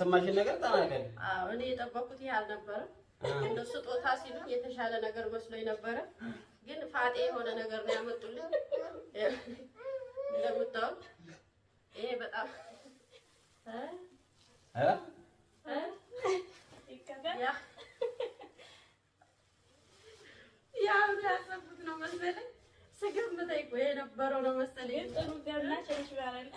የተሰማሽን ነገር ተናገሪ። አዎ እኔ የጠበኩት ይሄ አልነበረም። እንደው ስጦታ ሲሉኝ የተሻለ ነገር መስሎኝ ነበረ፣ ግን ፋጤ የሆነ ነገር ነው ያመጡልኝ። እንደምታውቁ ይሄ በጣም ያው ያሰብኩት ነው መሰለኝ። ስገምተኝ እኮ የነበረው ነው መሰለኝ። ጥሩ ገና ሸሽ ባላል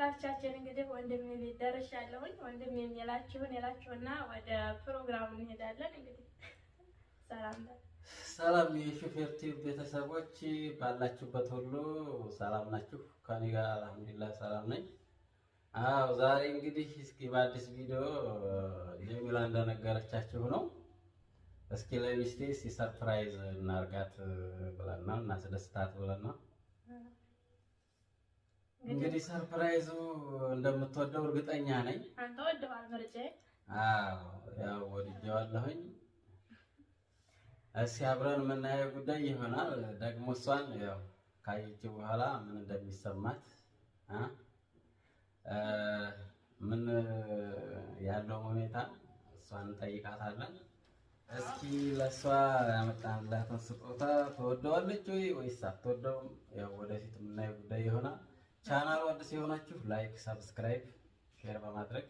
ተመልካቾቻችን እንግዲህ ወንድሜ ቤት ደርሻለሁኝ። ወንድሜ የላችሁና ወደ ፕሮግራሙ እንሄዳለን። እንግዲህ ሰላም የሹፌር ቲቪ ቤተሰቦች ባላችሁበት ሁሉ ሰላም ናችሁ? ከኔ ጋር አልሐምዱሊላህ ሰላም ነኝ። አዎ ዛሬ እንግዲህ እስኪ በአዲስ ቪዲዮ ጀሚላ እንደነገረቻችሁ ነው። እስኪ ለሚስቴ ሰርፕራይዝ እናርጋት ብለና እናስደስታት ብለና እንግዲህ ሰርፕራይዙ እንደምትወደው እርግጠኛ ነኝ። አንተ ወደዋል ምርጬ? አዎ ያው ወድጄዋለሁኝ። እስኪ አብረን የምናየው ጉዳይ ይሆናል። ደግሞ እሷን ያው ካየች በኋላ ምን እንደሚሰማት ምን ያለው ሁኔታ እሷን እንጠይቃታለን። እስኪ ለእሷ ያመጣንላትን ስጦታ ትወደዋለች ወይስ አትወደውም? ያው ወደፊት የምናየው ጉዳይ ይሆናል። ቻናሉ አዲስ የሆናችሁ ላይክ፣ ሰብስክራይብ፣ ሼር በማድረግ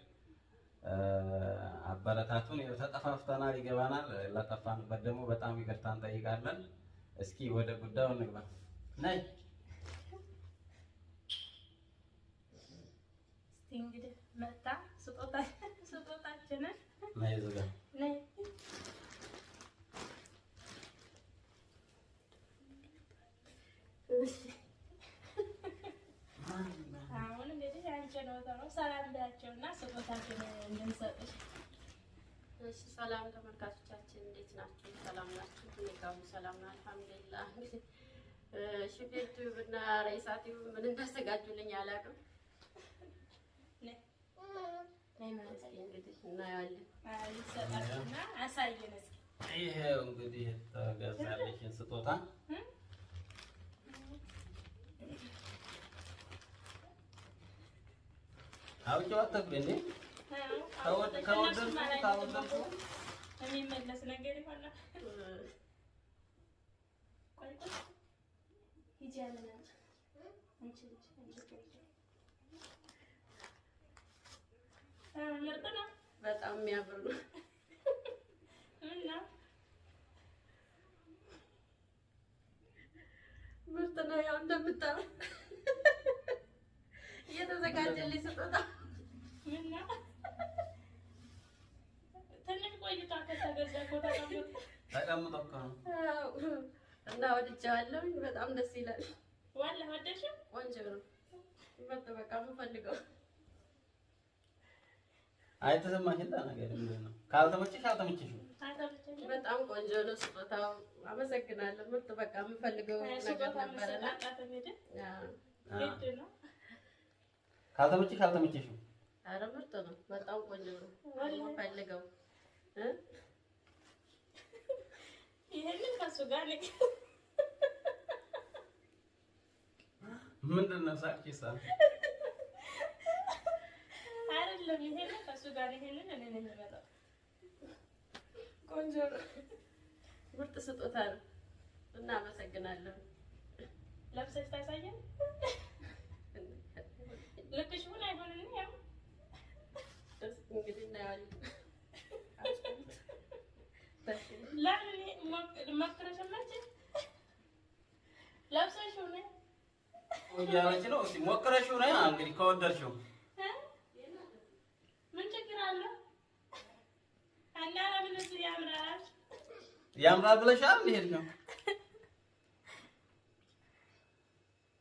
አበረታቱን። ተጠፋፍተናል፣ ይገባናል። ለጠፋንበት ደግሞ በጣም ይቅርታ እንጠይቃለን። እስኪ ወደ ጉዳዩ እንግባ። ነይ እስቲ እንግዲህ መጣ ስጦታችንን ነይ ዝጋ ነይ ሰላም ዳቸውና ስጦታችንን እንድንሰጥሽ። እሺ ሰላም ተመልካቾቻችን እንዴት ናችሁ? ሰላም ናችሁ? እኔ ጋር ሰላም ነው አልሐምዱሊላህ። ሹፌር ቲዩብ እና ራይሳ ቲዩብ ምን እንዳዘጋጁልኝ አላውቅም። ነይ ማለት እንግዲህ እናያለን። ይሰጣችሁና አሳየን እስኪ። ይሄው እንግዲህ ተገዛልሽን ስጦታ አውጪው አትፍሪ እንዴ? ካወደድኩ የሚመለስ ነገር ይሆናል። ቆይ ሂጂ አለናት። አንቺ ምርጥ ነው፣ በጣም የሚያምር ነው እና ምርጥ ነው። ያው እንደምታው እየተዘጋጀልኝ ስጦታ እና ትንሽ ቆይታ ከተገዛ ቦታ ተቀምጦ እኮ ነው እና ወድጄዋለሁ። በጣም ደስ ይላል። ዋላ ወደድሽው? ቆንጆ ነው። በቃ የምፈልገው አይተሰማሽም? ነገር ምንድን ነው? ካልተመቸሽ አልተመቸሽም። በጣም ቆንጆ ነው ስጦታው። አመሰግናለሁ። ምርጥ በቃ የምፈልገው ነገር ነበርና ካልተመቸሽ አልተመቸሽም። ኧረ ምርጥ ነው። በጣም ቆንጆ ነው። የምፈልገው ይሄንን ከእሱ ጋር ምንድን ነው ሳቅሽ? አይደለም ይሄንን ከእሱ ጋር ይሄንን እኔ ነኝ የምመጣው። ቆንጆ ነው። ምርጥ ስጦታ ነው እና አመሰግናለሁ። ለብሰሽ ታሳየን። ልክሽ ምን አይሆንም? ያው እንግዲህ እናያለን። ለምን ሞክረሽማች ለብሰሽው ነው እያለች ነው። እስኪ ሞክረሽው ነው እንግዲህ ከወደድሽው ምን ችግር አለው? እና ለምን እሱ ያምራል ብለሻል። እንዴት ነው?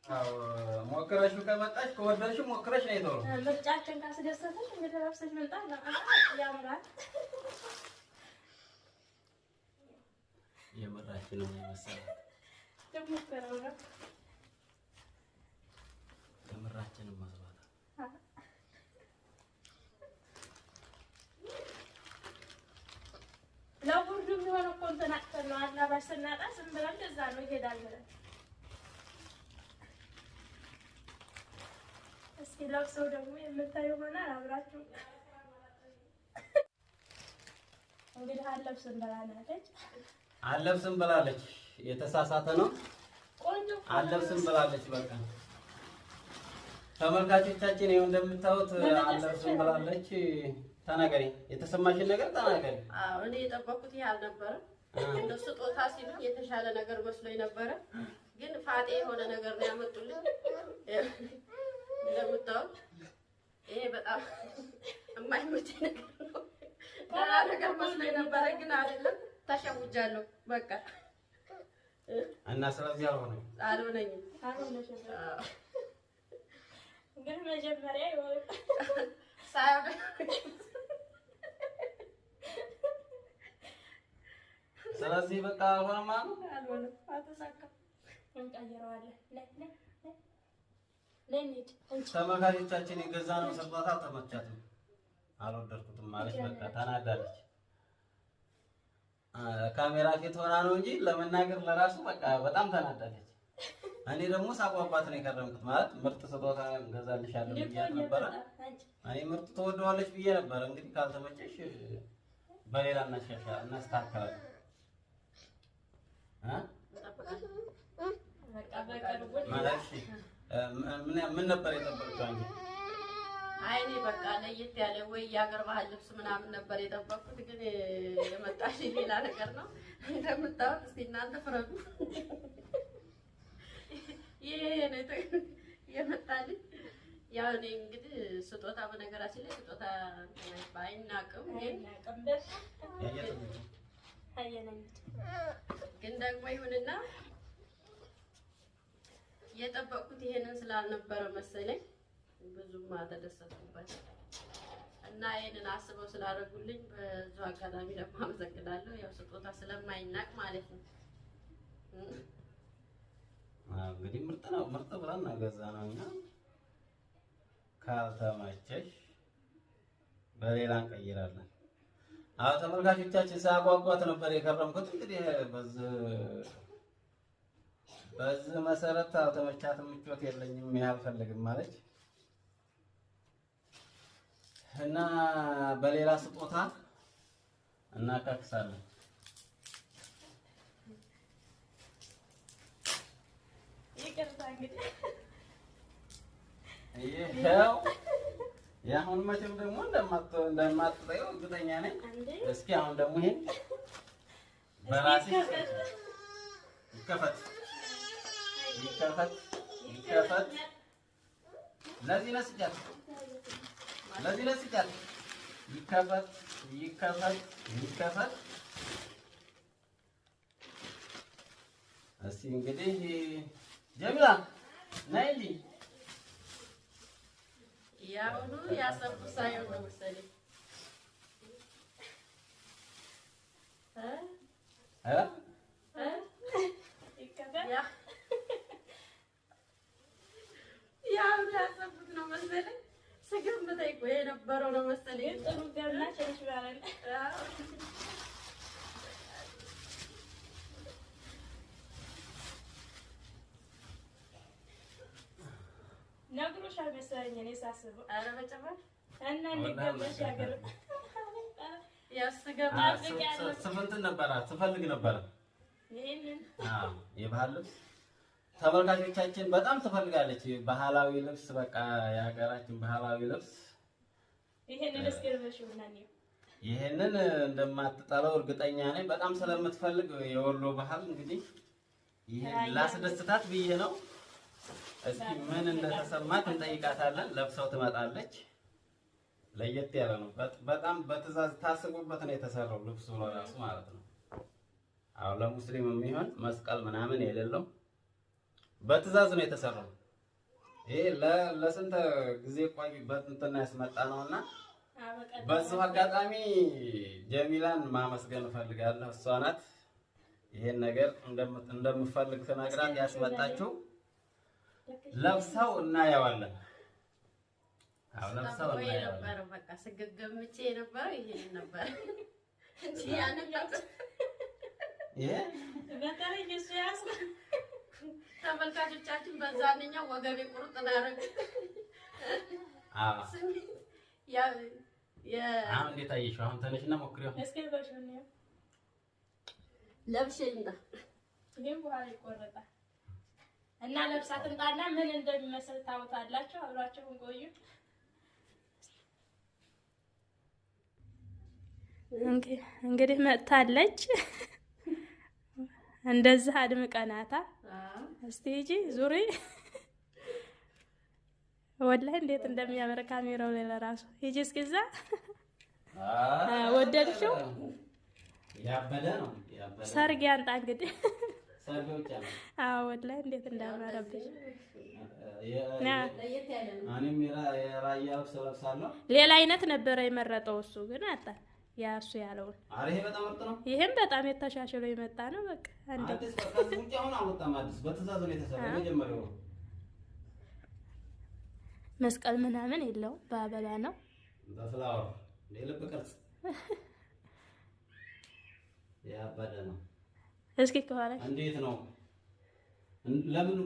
አዎ ሞክረሽው ከመጣሽ ከወደድሽው ሞክረሽ ነው የተወው። ምርጫችን ካስደሰተሽ እንግዲህ ለብሰሽ መምጣት ነው። ያምራል። የምራችን ነው መሰለኝ። ደግሞ ከራውና የምራችን መስዋዕት የሚሆነው እኮ እንትን አጥተን ነው አላባሽ ስናጣ ዝም ብለን እንደዛ ነው ይሄዳል ብለን። እስኪ ለብሰው ደግሞ የምታዩ ይሆናል አብራችሁ። እንግዲህ አለብስም ብላለች። አለብስም ብላለች። የተሳሳተ ነው። ቆንጆ አለብስም ብላለች። በቃ ተመልካቾቻችን ይኸው እንደምታዩት አለብስም ብላለች። ተናገሪ፣ የተሰማሽን ነገር ተናገሪ። አዎ እኔ የጠበኩት ይሄ አልነበረም። እንደ ስጦታ ሲሉ የተሻለ ነገር መስሎኝ ነበረ፣ ግን ፋጤ የሆነ ነገር ነው ያመጡልኝ። እንደምታዩት ይሄ በጣም የማይመች ነገር ነው። ደህና ነገር መስሎኝ ነበረ፣ ግን አይደለም። ተሸውጃለሁ በቃ እና ስለዚህ አልሆነኝም። ግን መጀመሪያ ሳይሆን ስለዚህ በቃ አልሆነም አልሆነም፣ አልተሳካም። እንቀይረዋለን። ተመልካቾቻችን የገዛነው ስጦታ አልተመቻትም፣ አልወደድኩትም ማለች። በቃ ተናዳለች። ካሜራ ፊት ሆና ነው እንጂ ለመናገር ለራሱ በቃ በጣም ተናዳለች። እኔ ደግሞ ሳቋቋት ነው የከረምኩት። ማለት ምርጥ ስጦታ እንገዛልሻለን ብዬሽ ነበረ። እኔ ምርጥ ተወደዋለች ብዬ ነበረ። እንግዲህ ካልተመቸሽ በሌላ እናስተካክላለን። ምን ነበር የጠበቅሽው አንቺ? አይ እኔ በቃ ለየት ያለ ወይ የሀገር ባህል ልብስ ምናምን ነበር የጠበቅኩት፣ ግን የመጣልኝ ሌላ ነገር ነው። እንደምታውቁት እስኪ እናንተ ፍረዱ። ይሄ ነው የመጣልኝ። ያው እኔ እንግዲህ ስጦታ በነገራችን ላይ ስጦታ ባይናቅም ግን ደግሞ ይሁንና የጠበቅኩት ይሄንን ስላልነበረ መሰለኝ ብዙም አልተደሰትኩበት እና ይሄንን አስበው ስላደረጉልኝ በዙ አጋጣሚ ደግሞ አመሰግናለሁ። ያው ስጦታ ስለማይናቅ ማለት ነው። እንግዲህ ምርጥ ነው፣ ምርጥ ብለን ገዛነው እና ካልተመቸሽ በሌላ እንቀይራለን። አዎ ተመልካቾቻችን ሳጓጓት ነበር የከረምኩት። እንግዲህ በዚህ መሰረት አልተመቻትም፣ ምቾት የለኝም፣ አልፈልግም ማለች እና በሌላ ስጦታ እናካክሳለን። ይሄው የአሁን መቼም ደግሞ እንደማትጠይው እርግጠኛ ነኝ። እስኪ አሁን ደግሞ ይሄን በራሴ ይከፈት ይከፈት ይከፈት። ለዚህ ነስጃት ይከፈት ይከፈት ይከፈት። እስኪ እንግዲህ ጀሚላ ነይልኝ። ያሁኑ ያሰብኩት ሳይሆን ነው መሰለኝ። ያሁኑ ያሰብኩት ነው መሰለኝ። ስገምተኝ እኮ የነበረው ነው መሰለኝ። ጥሩ ገናሽ ይችላል። ነግሮሻል መሰለኝ እኔ ሳስበው። ኧረ በጭራሽ እና እንዲገባሽ ያገር ያስገባ ስንት ነበረ ትፈልግ ነበረ ይሄንን የባህል ልብስ ተመልካቾቻችን በጣም ትፈልጋለች። ባህላዊ ልብስ በቃ የሀገራችን ባህላዊ ልብስ ይሄንን እስከርበሽውና ነው። ይሄንን እንደማትጠላው እርግጠኛ ነኝ። በጣም ስለምትፈልግ የወሎ ባህል እንግዲህ ይሄን ላስደስታት ብዬ ነው። እስኪ ምን እንደተሰማት እንጠይቃታለን። ለብሰው ትመጣለች። ለየት ያለ ነው። በጣም በትዕዛዝ ታስቦበት ነው የተሰራው ልብሱ ራሱ ማለት ነው። አሁን ለሙስሊም የሚሆን መስቀል ምናምን የሌለው በትዕዛዝ ነው የተሰራው። ይሄ ለስንት ጊዜ ቆይበት እንትና ያስመጣ ነውና በዚህ አጋጣሚ ጀሚላን ማመስገን እፈልጋለሁ። እሷ ናት ይሄን ነገር እንደምፈልግ ትነግራት ያስመጣችው። ለብሰው እናየዋለን። አዎ ለብሰው እናየዋለን። በቃ ስገገምቼ ነበር ይሄን ነበር እንጂ ያንን በተለይ እሱ ያስነ ተመልካቾቻችን በዛኛው ወገቤ ቁርጥ ናረግ አሁን እንዴት አየሽው? አሁን ተነሽና ሞክሪው። እስኪ በሽኝ ለብሼና ይሄን በኋላ ይቆረጣል እና ለብሳት እንጣና ምን እንደሚመስል ታውታላችሁ። አብራችሁን ቆዩ። እንግዲህ መጥታለች። እንደዚህ አድምቀናታ። እስቲ ሂጂ ዙሪ። ወላሂ እንዴት እንደሚያምር ካሜራው ላይ ለራሱ ሂጂ እስኪ እዛ። ወደድሽው? ያበደ ነው ያበደ። ሰርግ ያንጣ እንግዲህ ሰርግ ብቻ ነው። ወላሂ እንዴት እንዳማረብሽ። እኔም የራያ ልብስ ለብሳለሁ። ሌላ አይነት ነበረ የመረጠው እሱ ግን አጣ። ያሱ ያለውን ይሄ በጣም ምርጥ ነው። ይሄም በጣም የተሻሽለው የመጣ ነው። በቃ አንዴ አዲስ በቃ ውጪ አሁን አልወጣም። አዲስ በትዕዛዝ ነው የተሰራው። መጀመሪያው መስቀል ምናምን የለውም። በአበባ ነው በፍላወር የልብ ቅርጽ ያበደ ነው። እስኪ ከኋላ እንዴት ነው? ለምን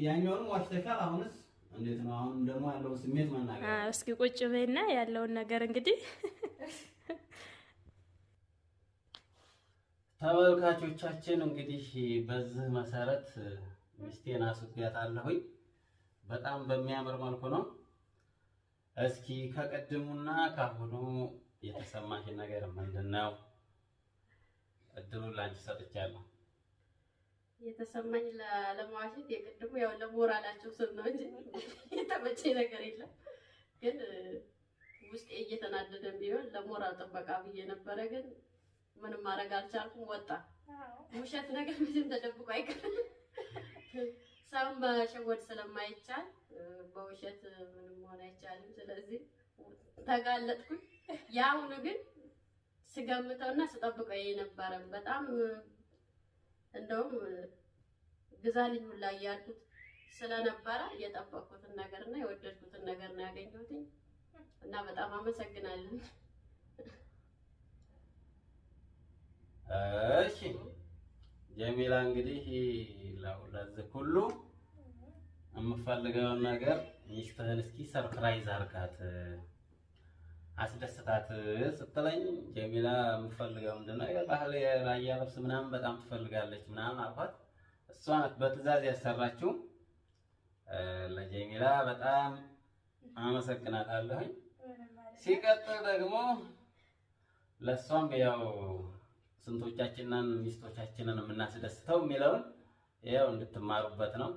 ያኛውን ዋሽተሻል? አሁንስ እንዴት ነው? አሁን ደግሞ ያለው ስሜት መናገር። እስኪ ቁጭ በይና ያለውን ነገር እንግዲህ ተመልካቾቻችን እንግዲህ በዚህ መሰረት ሚስቴን አስቤያታለሁኝ። በጣም በሚያምር መልኩ ነው። እስኪ ከቀድሙና ካሁኑ የተሰማሽ ነገር ምንድነው? እድሉን ላንቺ ሰጥቻለሁ። የተሰማኝ ለማዋሸት የቀድሙ ያው ለሞራላቸው ስል ነው እንጂ የተመቸኝ ነገር የለም። ግን ውስጤ እየተናደደ ቢሆን ለሞራል ጥበቃ ብዬ ነበረ። ግን ምንም ማድረግ አልቻልኩም። ወጣ ውሸት ነገር ምንም ተደብቆ አይቀርም። ሰውን በሸወድ ስለማይቻል በውሸት ምንም ሆነ አይቻልም። ስለዚህ ተጋለጥኩኝ። ያሁኑ ግን ስገምተውና ስጠብቀው የነበረ በጣም እንደውም ግዛልኝ ሁላ ያልኩት ስለነበረ የጠበቅኩትን ነገርና የወደድኩትን ነገር ነው ያገኘሁት እና በጣም አመሰግናለሁ። እሺ ጀሚላ እንግዲህ ለዚህ ሁሉ የምፈልገውን ነገር ሚስትህን እስኪ ሰርፕራይዝ አድርጋት አስደስታት ስትለኝ ጀሚላ የምፈልገው ምንድነው የባህል የራያ ልብስ ምናምን በጣም ትፈልጋለች ምናምን አልኳት። እሷ ናት በትዕዛዝ ያሰራችው። ለጀሚላ በጣም አመሰግናታለሁ። ሲቀጥል ደግሞ ለሷም ያው ስንቶቻችንን ሚስቶቻችንን የምናስደስተው የሚለውን ያው እንድትማሩበት ነው።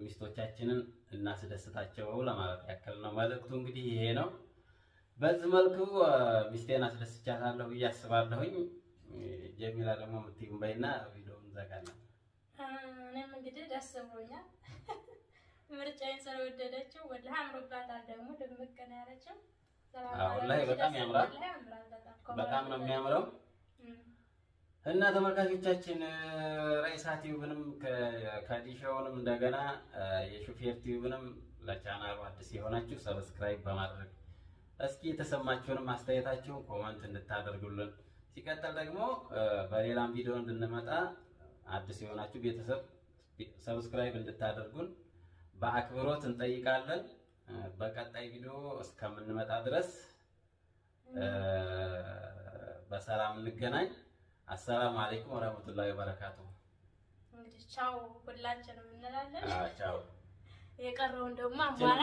ሚስቶቻችንን እናስደስታቸው ለማለት ያክል ነው መልእክቱ። እንግዲህ ይሄ ነው። በዚህ መልኩ ሚስቴን አስደስቻታለሁ ብዬ አስባለሁኝ። ጀሚላ ደግሞ የምትይም በይና ቪዲዮውን እንዘጋለን። እኔም እንግዲህ ደስ ብሎኛል። ምርጫዬን ስለወደደችው ወላሂ አምሮባታል። ደግሞ ድምቅ ነው ያለችው። ወላሂ በጣም ያምራል። በጣም ነው የሚያምረው። እና ተመልካቾቻችን ራይሳ ቲዩብንም ከዲሾውንም እንደገና የሹፌር ቲዩብንም ለቻናሉ አዲስ የሆናችሁ ሰብስክራይብ በማድረግ እስኪ የተሰማችሁንም አስተያየታችሁን ኮሜንት እንድታደርጉልን፣ ሲቀጥል ደግሞ በሌላም ቪዲዮ እንድንመጣ አዲስ የሆናችሁ ቤተሰብ ሰብስክራይብ እንድታደርጉን በአክብሮት እንጠይቃለን። በቀጣይ ቪዲዮ እስከምንመጣ ድረስ በሰላም እንገናኝ። አሰላሙ አለይኩም ወራህመቱላሂ ወበረካቱሁ። እንግዲህ ቻው ሁላችንም እንላለን። ቻው። የቀረውን ደግሞ አማራ